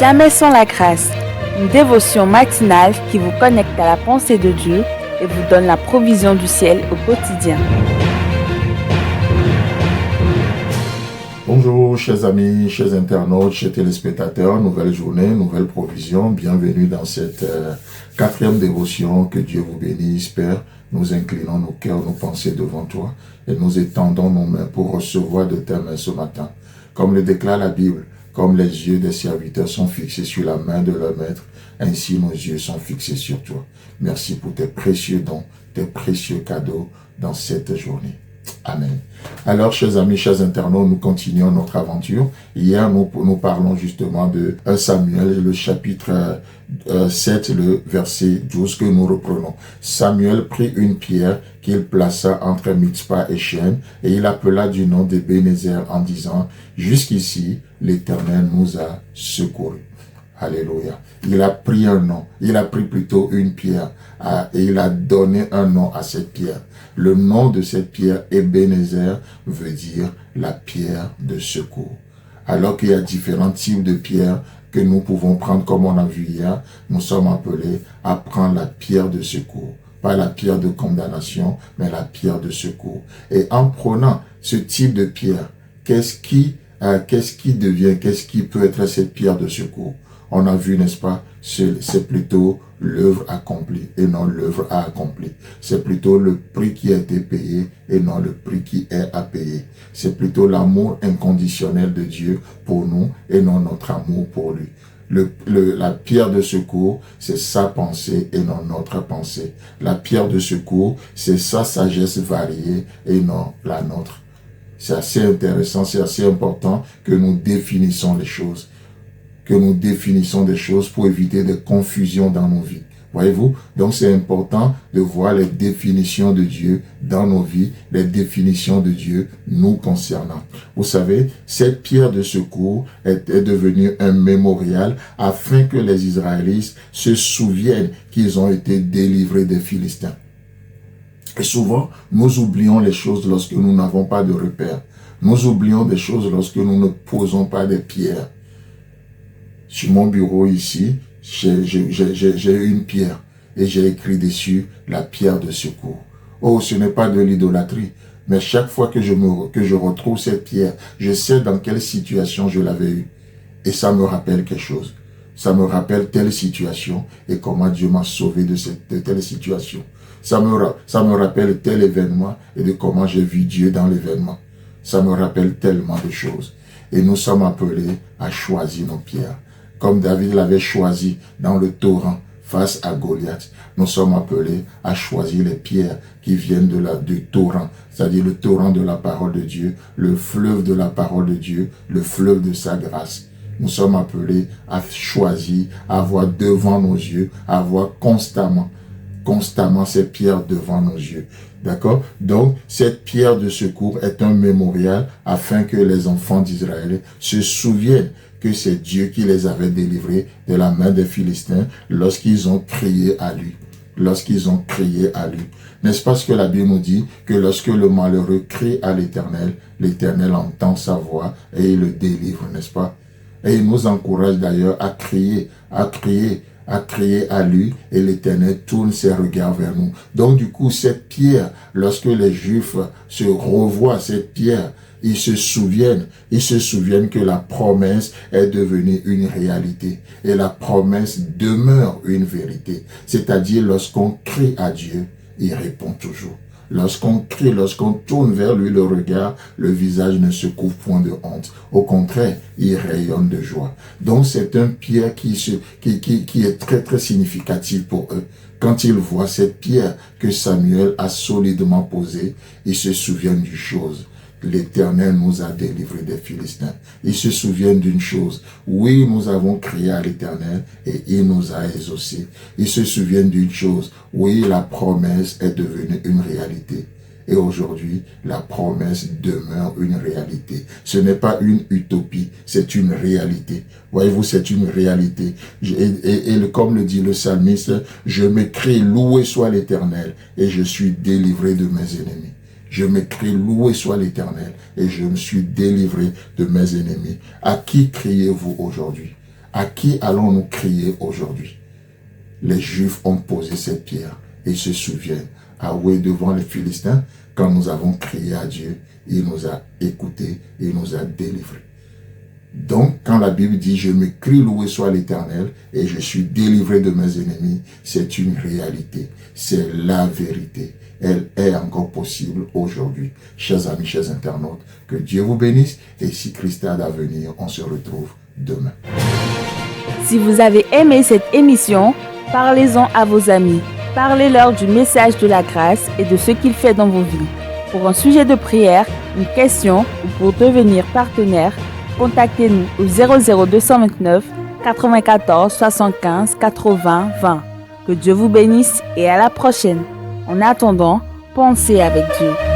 Jamais sans la grâce, une dévotion matinale qui vous connecte à la pensée de Dieu et vous donne la provision du ciel au quotidien. Bonjour chers amis, chers internautes, chers téléspectateurs, nouvelle journée, nouvelle provision, bienvenue dans cette quatrième dévotion, que Dieu vous bénisse, Père. Nous inclinons nos cœurs, nos pensées devant toi et nous étendons nos mains pour recevoir de tes mains ce matin. Comme le déclare la Bible, comme les yeux des serviteurs sont fixés sur la main de leur maître, ainsi nos yeux sont fixés sur toi. Merci pour tes précieux dons, tes précieux cadeaux dans cette journée. Amen. Alors, chers amis, chers internautes, nous continuons notre aventure. Hier, nous parlons justement de 1 Samuel, le chapitre 7, le verset 12 que nous reprenons. Samuel prit une pierre qu'il plaça entre Mitzpah et Shen, et il appela du nom d'Ebenezer en disant, « Jusqu'ici, l'Éternel nous a secourus. » Alléluia. Il a pris un nom, il a pris plutôt une pierre et il a donné un nom à cette pierre. Le nom de cette pierre, Ebenezer, veut dire la pierre de secours. Alors qu'il y a différents types de pierres que nous pouvons prendre, comme on a vu hier, nous sommes appelés à prendre la pierre de secours. Pas la pierre de condamnation, mais la pierre de secours. Et en prenant ce type de pierre, qu'est-ce qui peut être cette pierre de secours? On a vu, n'est-ce pas, c'est plutôt l'œuvre accomplie et non l'œuvre à accomplir. C'est plutôt le prix qui a été payé et non le prix qui est à payer. C'est plutôt l'amour inconditionnel de Dieu pour nous et non notre amour pour lui. La pierre de secours, c'est sa pensée et non notre pensée. La pierre de secours, c'est sa sagesse variée et non la nôtre. C'est assez intéressant, c'est assez important que nous définissons les choses. Que nous définissons des choses pour éviter des confusions dans nos vies. Voyez-vous? Donc c'est important de voir les définitions de Dieu dans nos vies, les définitions de Dieu nous concernant. Vous savez, cette pierre de secours est devenue un mémorial afin que les Israélites se souviennent qu'ils ont été délivrés des Philistins. Et souvent, nous oublions les choses lorsque nous n'avons pas de repères. Nous oublions des choses lorsque nous ne posons pas des pierres. Sur mon bureau ici, j'ai une pierre et j'ai écrit dessus la pierre de secours. Oh, ce n'est pas de l'idolâtrie, mais chaque fois que je retrouve cette pierre, je sais dans quelle situation je l'avais eue. Et ça me rappelle quelque chose. Ça me rappelle telle situation et comment Dieu m'a sauvé de telle situation. Ça me rappelle tel événement et de comment j'ai vu Dieu dans l'événement. Ça me rappelle tellement de choses. Et nous sommes appelés à choisir nos pierres. Comme David l'avait choisi dans le torrent face à Goliath, nous sommes appelés à choisir les pierres qui viennent du torrent, c'est-à-dire le torrent de la parole de Dieu, le fleuve de la parole de Dieu, le fleuve de sa grâce. Nous sommes appelés à choisir, à avoir devant nos yeux, à avoir constamment ces pierres devant nos yeux. D'accord? Donc, cette pierre de secours est un mémorial afin que les enfants d'Israël se souviennent que c'est Dieu qui les avait délivrés de la main des Philistins lorsqu'ils ont crié à lui. Lorsqu'ils ont crié à lui. N'est-ce pas ce que la Bible nous dit? Que lorsque le malheureux crie à l'Éternel, l'Éternel entend sa voix et il le délivre, n'est-ce pas? Et il nous encourage d'ailleurs à crier à lui et l'Éternel tourne ses regards vers nous. Donc du coup, cette pierre, lorsque les Juifs se revoient cette pierre, ils se souviennent que la promesse est devenue une réalité. Et la promesse demeure une vérité. C'est-à-dire, lorsqu'on crie à Dieu, il répond toujours. Lorsqu'on crie, lorsqu'on tourne vers lui le regard, le visage ne se couvre point de honte. Au contraire, il rayonne de joie. Donc c'est une pierre qui est très très significative pour eux. Quand ils voient cette pierre que Samuel a solidement posée, ils se souviennent d'une chose. L'Éternel nous a délivrés des Philistins. Ils se souviennent d'une chose. Oui, nous avons crié à l'Éternel et il nous a exaucés. Ils se souviennent d'une chose. Oui, la promesse est devenue une réalité. Et aujourd'hui, la promesse demeure une réalité. Ce n'est pas une utopie, c'est une réalité. Voyez-vous, c'est une réalité. Comme le dit le psalmiste, je m'écrie, loué soit l'Éternel et je suis délivré de mes ennemis. Je m'écris, loué soit l'Éternel, et je me suis délivré de mes ennemis. À qui criez-vous aujourd'hui? À qui allons-nous crier aujourd'hui? Les Juifs ont posé cette pierre et se souviennent. Ah oui, devant les Philistins, quand nous avons crié à Dieu, il nous a écoutés, il nous a délivrés. Donc, quand la Bible dit « Je me crie, loué soit l'Éternel, et je suis délivré de mes ennemis », c'est une réalité, c'est la vérité. Elle est encore possible aujourd'hui. Chers amis, chers internautes, que Dieu vous bénisse, et si Christ a à venir, on se retrouve demain. Si vous avez aimé cette émission, parlez-en à vos amis. Parlez-leur du message de la grâce et de ce qu'il fait dans vos vies. Pour un sujet de prière, une question ou pour devenir partenaire, contactez-nous au 00229 94 75 80 20. Que Dieu vous bénisse et à la prochaine. En attendant, pensez avec Dieu.